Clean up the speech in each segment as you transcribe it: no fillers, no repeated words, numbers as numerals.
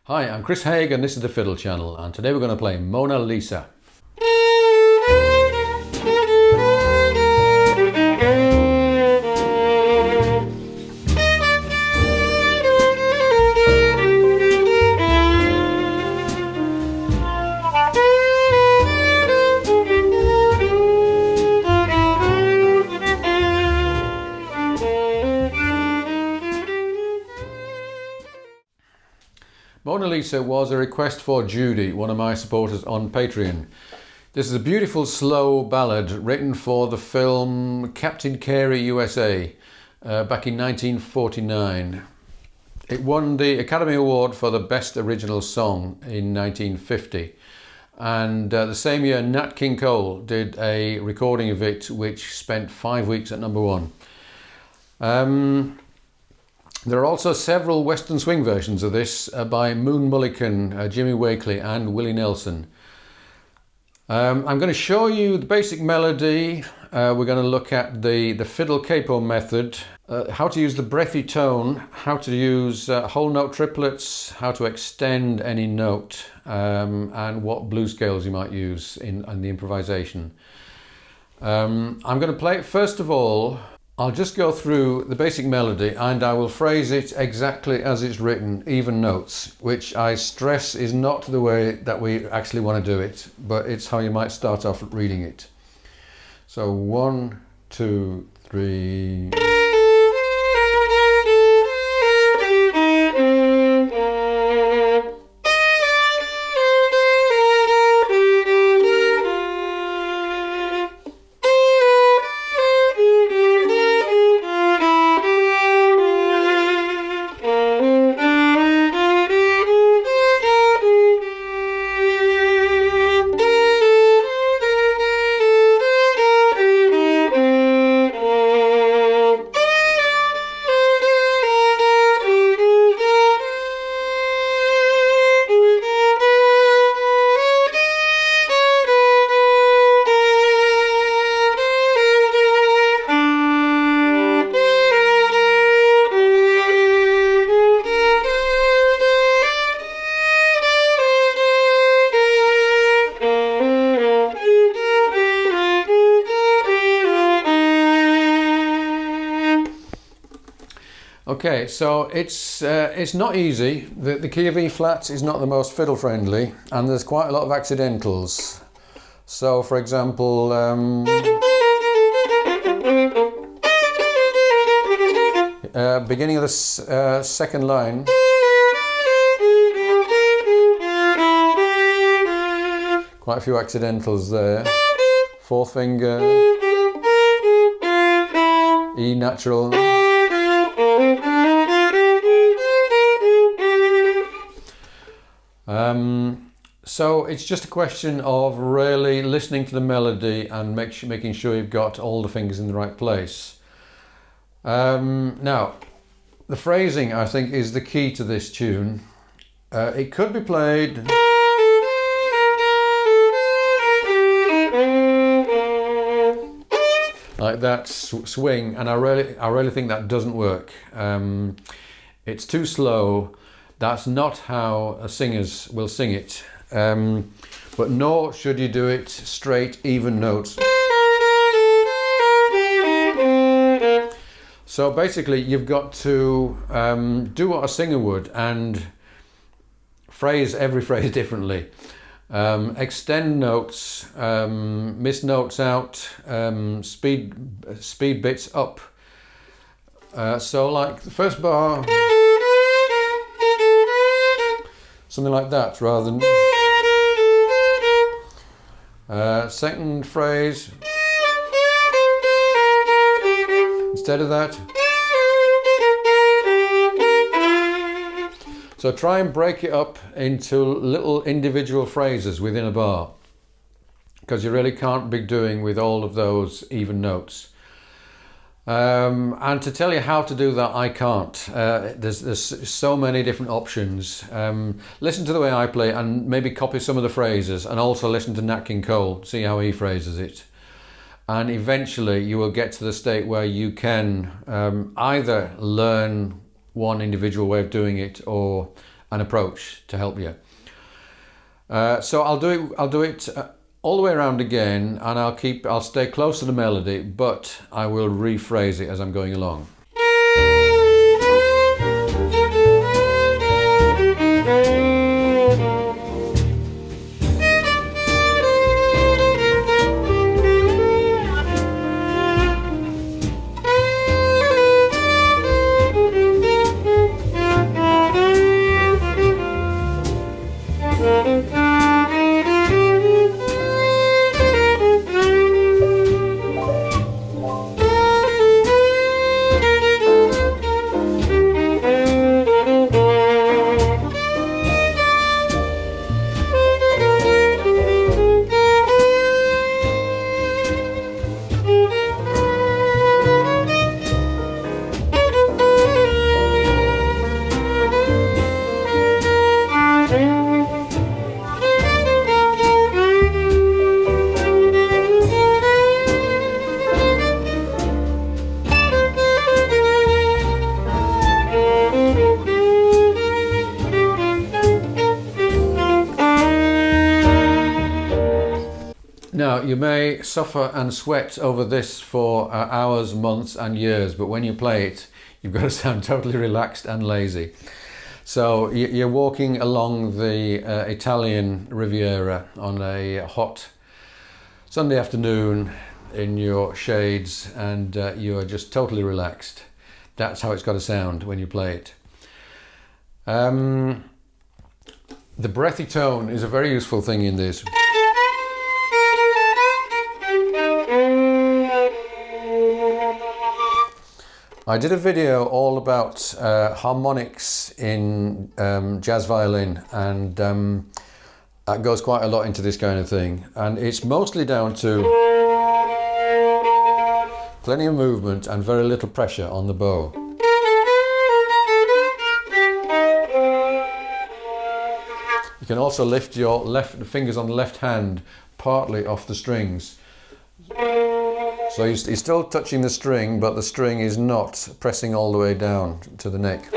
Hi, I'm Chris Haigh and this is the Fiddle channel, and today we're going to play Mona Lisa. Mona Lisa was a request for Judy, one of my supporters on Patreon. This is a beautiful slow ballad written for the film Captain Carey USA back in 1949. It won the Academy Award for the Best Original Song in 1950. And the same year Nat King Cole did a recording of it which spent 5 weeks at #1. There are also several Western swing versions of this by Moon Mullican, Jimmy Wakely and Willie Nelson. I'm going to show you the basic melody. We're going to look at the fiddle capo method, how to use the breathy tone, how to use whole note triplets, how to extend any note, and what blues scales you might use in the improvisation. I'm going to play it first of all. I'll just go through the basic melody and I will phrase it exactly as it's written, even notes, which I stress is not the way that we actually want to do it, but it's how you might start off reading it. So 1, 2, 3... Okay, so it's not easy. The key of E flat is not the most fiddle friendly, and there's quite a lot of accidentals. So, for example, beginning of the second line, quite a few accidentals there. Fourth finger, E natural. So it's just a question of really listening to the melody and making sure you've got all the fingers in the right place. Now, the phrasing, I think, is the key to this tune. It could be played like that, swing, and I really think that doesn't work. It's too slow. That's not how singers will sing it, but nor should you do it straight, even notes. So basically you've got to do what a singer would and phrase every phrase differently. Extend notes, miss notes out, speed bits up. So like the first bar, something like that, rather than second phrase, instead of that. So try and break it up into little individual phrases within a bar, because you really can't be doing with all of those even notes. And to tell you how to do that, I can't. There's so many different options. Listen to the way I play and maybe copy some of the phrases, and also listen to Nat King Cole, see how he phrases it. And eventually you will get to the state where you can either learn one individual way of doing it, an approach to help you. So I'll do it all the way around again, and I'll stay close to the melody, but I will rephrase it as I'm going along. Now, you may suffer and sweat over this for hours, months and years, but when you play it, you've got to sound totally relaxed and lazy. So you're walking along the Italian Riviera on a hot Sunday afternoon in your shades, and you're just totally relaxed. That's how it's got to sound when you play it. The breathy tone is a very useful thing in this. I did a video all about harmonics in jazz violin, and that goes quite a lot into this kind of thing, and it's mostly down to plenty of movement and very little pressure on the bow. You can also lift your fingers on the left hand partly off the strings. So you're still touching the string, but the string is not pressing all the way down to the neck.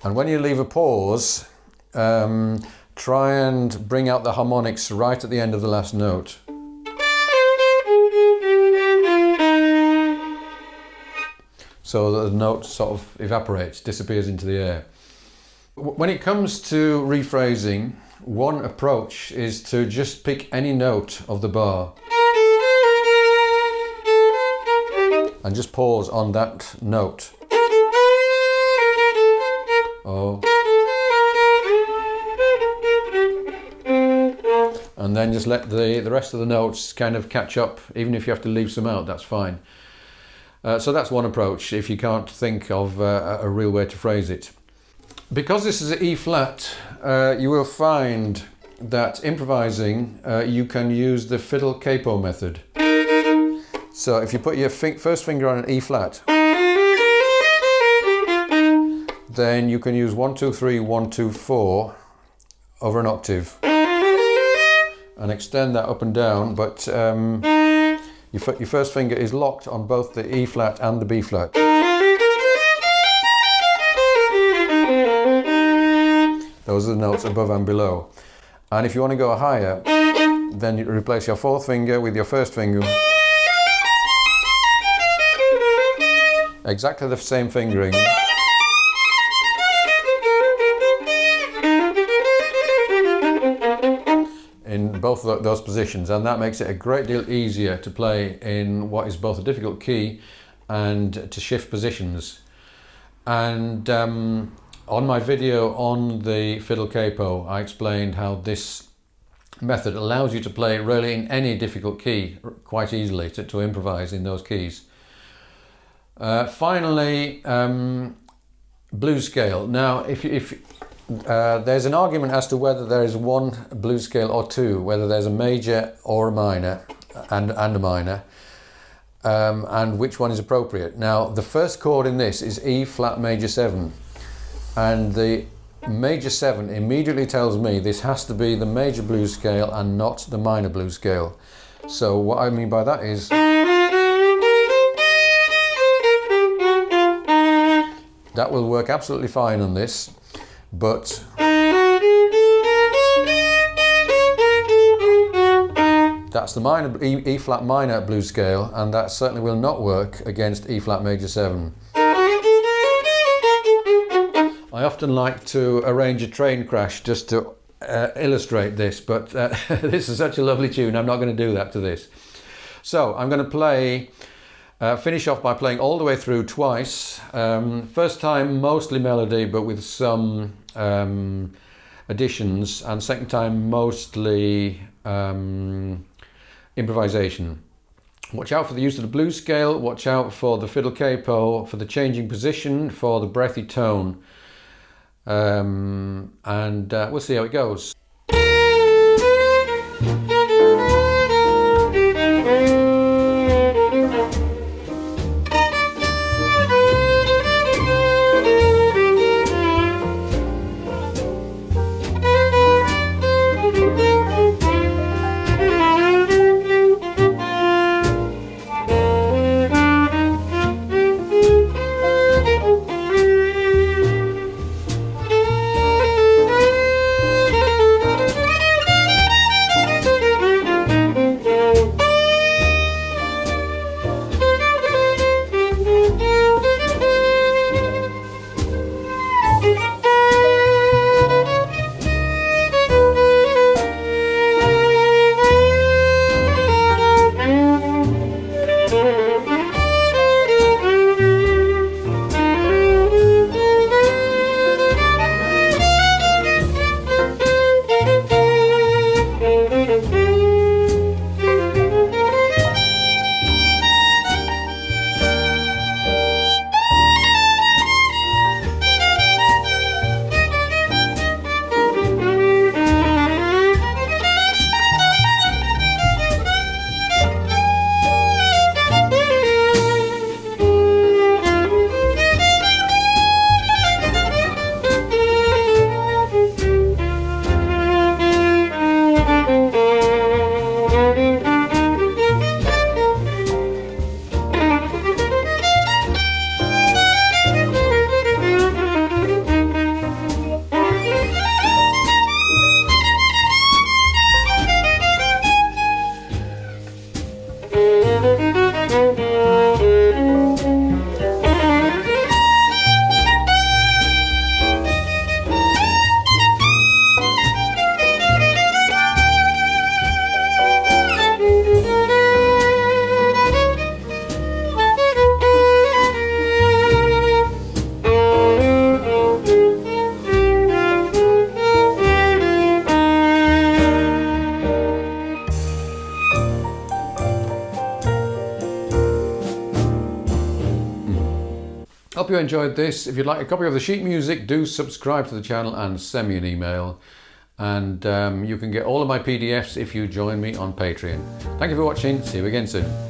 And when you leave a pause, try and bring out the harmonics right at the end of the last note. So that the note sort of evaporates, disappears into the air. When it comes to rephrasing, one approach is to just pick any note of the bar and just pause on that note. Oh. And then just let the rest of the notes kind of catch up. Even if you have to leave some out, that's fine. So that's one approach if you can't think of a real way to phrase it. Because this is an E flat, you will find that improvising, you can use the fiddle capo method. So if you put your first finger on an E flat, then you can use 1, 2, 3, 1, 2, 4 over an octave and extend that up and down, but your first finger is locked on both the E flat and the B flat. Those are the notes above and below. And if you want to go higher, then you replace your fourth finger with your first finger. Exactly the same fingering. In both of those positions, and that makes it a great deal easier to play in what is both a difficult key and to shift positions. And on my video on the fiddle capo, I explained how this method allows you to play really in any difficult key quite easily, to improvise in those keys. Finally, blues scale. Now, if there's an argument as to whether there is one blues scale or two, whether there's a major or a minor and a minor, and which one is appropriate. Now, the first chord in this is E flat major 7. And the major 7 immediately tells me this has to be the major blues scale and not the minor blues scale. So what I mean by that is That will work absolutely fine on this, but that's the minor, E flat minor blues scale, and that certainly will not work against E flat major 7. I often like to arrange a train crash just to illustrate this, but this is such a lovely tune, I'm not going to do that to this. So I'm going to play, finish off by playing all the way through twice. First time mostly melody, but with some additions, and second time mostly improvisation. Watch out for the use of the blues scale, watch out for the fiddle capo, for the changing position, for the breathy tone. And we'll see how it goes. Hope you enjoyed this. If you'd like a copy of the sheet music, do subscribe to the channel and send me an email. And you can get all of my PDFs if you join me on Patreon. Thank you for watching. See you again soon.